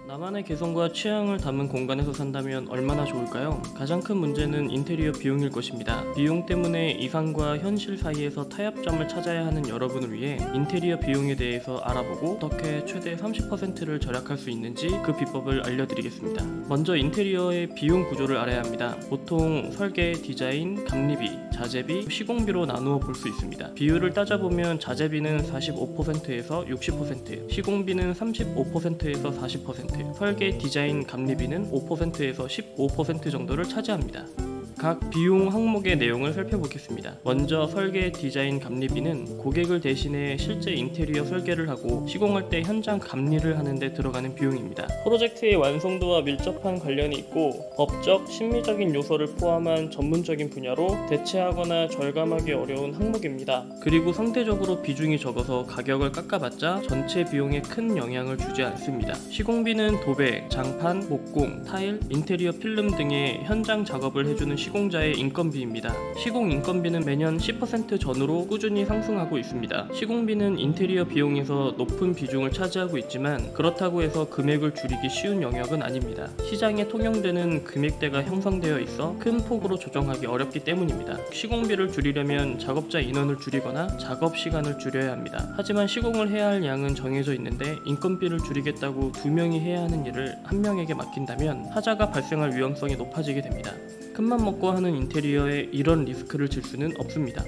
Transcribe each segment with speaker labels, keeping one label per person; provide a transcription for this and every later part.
Speaker 1: 나만의 개성과 취향을 담은 공간에서 산다면 얼마나 좋을까요? 가장 큰 문제는 인테리어 비용일 것입니다. 비용 때문에 이상과 현실 사이에서 타협점을 찾아야 하는 여러분을 위해 인테리어 비용에 대해서 알아보고 어떻게 최대 30%를 절약할 수 있는지 그 비법을 알려드리겠습니다. 먼저 인테리어의 비용 구조를 알아야 합니다. 보통 설계, 디자인, 감리비, 자재비, 시공비로 나누어 볼 수 있습니다. 비율을 따져보면 자재비는 45%에서 60%, 시공비는 35%에서 40%, 설계, 디자인, 감리비는 5%에서 15% 정도를 차지합니다. 각 비용 항목의 내용을 살펴보겠습니다. 먼저 설계, 디자인, 감리비는 고객을 대신해 실제 인테리어 설계를 하고 시공할 때 현장 감리를 하는데 들어가는 비용입니다. 프로젝트의 완성도와 밀접한 관련이 있고 법적, 심리적인 요소를 포함한 전문적인 분야로 대체하거나 절감하기 어려운 항목입니다. 그리고 상대적으로 비중이 적어서 가격을 깎아봤자 전체 비용에 큰 영향을 주지 않습니다. 시공비는 도배, 장판, 목공, 타일, 인테리어 필름 등의 현장 작업을 해주는 시공자의 인건비입니다. 시공 인건비는 매년 10% 전후로 꾸준히 상승하고 있습니다. 시공비는 인테리어 비용에서 높은 비중을 차지하고 있지만 그렇다고 해서 금액을 줄이기 쉬운 영역은 아닙니다. 시장에 통용되는 금액대가 형성되어 있어 큰 폭으로 조정하기 어렵기 때문입니다. 시공비를 줄이려면 작업자 인원을 줄이거나 작업 시간을 줄여야 합니다. 하지만 시공을 해야 할 양은 정해져 있는데 인건비를 줄이겠다고 2명이 해야 하는 일을 1명에게 맡긴다면 하자가 발생할 위험성이 높아지게 됩니다. 큰맘 먹고 하는 인테리어에 이런 리스크를 질 수는 없습니다.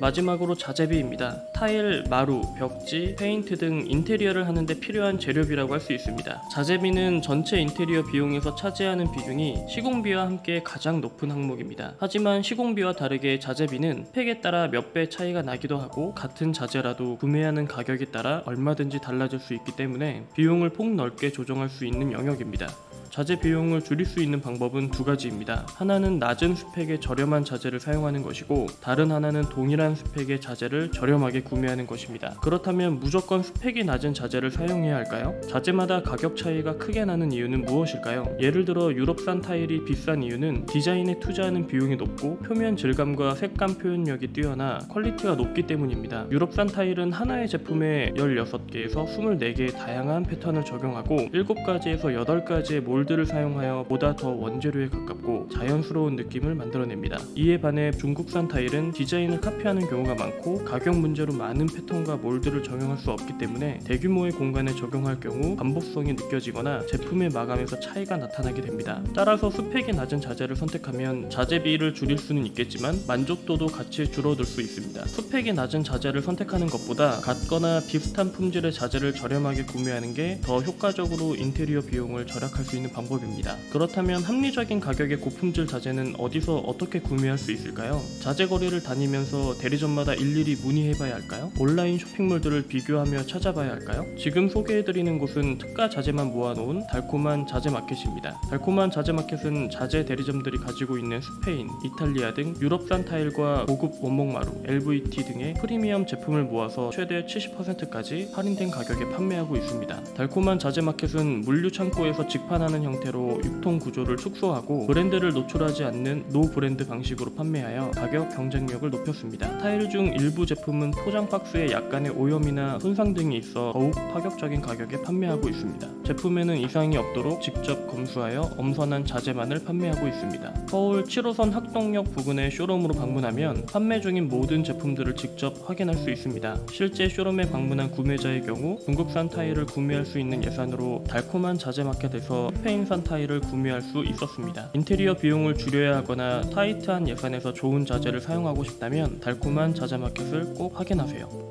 Speaker 1: 마지막으로 자재비입니다. 타일, 마루, 벽지, 페인트 등 인테리어를 하는데 필요한 재료비라고 할 수 있습니다. 자재비는 전체 인테리어 비용에서 차지하는 비중이 시공비와 함께 가장 높은 항목입니다. 하지만 시공비와 다르게 자재비는 스펙에 따라 몇 배 차이가 나기도 하고 같은 자재라도 구매하는 가격에 따라 얼마든지 달라질 수 있기 때문에 비용을 폭넓게 조정할 수 있는 영역입니다. 자재 비용을 줄일 수 있는 방법은 두 가지입니다. 하나는 낮은 스펙의 저렴한 자재를 사용하는 것이고 다른 하나는 동일한 스펙의 자재를 저렴하게 구매하는 것입니다. 그렇다면 무조건 스펙이 낮은 자재를 사용해야 할까요? 자재마다 가격 차이가 크게 나는 이유는 무엇일까요? 예를 들어 유럽산 타일이 비싼 이유는 디자인에 투자하는 비용이 높고 표면 질감과 색감 표현력이 뛰어나 퀄리티가 높기 때문입니다. 유럽산 타일은 하나의 제품에 16개에서 24개의 다양한 패턴을 적용하고 7가지에서 8가지의 몰드를 사용하여 보다 더 원재료에 가깝고 자연스러운 느낌을 만들어냅니다. 이에 반해 중국산 타일은 디자인을 카피하는 경우가 많고 가격 문제로 많은 패턴과 몰드를 적용할 수 없기 때문에 대규모의 공간에 적용할 경우 반복성이 느껴지거나 제품의 마감에서 차이가 나타나게 됩니다. 따라서 스펙이 낮은 자재를 선택하면 자재비를 줄일 수는 있겠지만 만족도도 같이 줄어들 수 있습니다. 스펙이 낮은 자재를 선택하는 것보다 같거나 비슷한 품질의 자재를 저렴하게 구매하는 게 더 효과적으로 인테리어 비용을 절약할 수 있는 방법입니다. 그렇다면 합리적인 가격의 고품질 자재는 어디서 어떻게 구매할 수 있을까요? 자재 거리를 다니면서 대리점마다 일일이 문의해봐야 할까요? 온라인 쇼핑몰들을 비교하며 찾아봐야 할까요? 지금 소개해드리는 곳은 특가 자재만 모아놓은 달콤한 자재 마켓입니다. 달콤한 자재 마켓은 자재 대리점들이 가지고 있는 스페인, 이탈리아 등 유럽산 타일과 고급 원목마루, LVT 등의 프리미엄 제품을 모아서 최대 70%까지 할인된 가격에 판매하고 있습니다. 달콤한 자재 마켓은 물류 창고에서 직판하는 형태로 유통 구조를 축소하고 브랜드를 노출하지 않는 노 브랜드 방식으로 판매하여 가격 경쟁력을 높였습니다. 타일 중 일부 제품은 포장 박스에 약간의 오염이나 손상 등이 있어 더욱 파격적인 가격에 판매하고 있습니다. 제품에는 이상이 없도록 직접 검수하여 엄선한 자재만을 판매하고 있습니다. 서울 7호선 학동역 부근의 쇼룸으로 방문하면 판매 중인 모든 제품들을 직접 확인할 수 있습니다. 실제 쇼룸에 방문한 구매자의 경우 중국산 타일을 구매할 수 있는 예산으로 달콤한 자재 마켓에서 스페인산 타일을 구매할 수 있었습니다. 인테리어 비용을 줄여야 하거나 타이트한 예산에서 좋은 자재를 사용하고 싶다면 달콤한 자재 마켓을 꼭 확인하세요.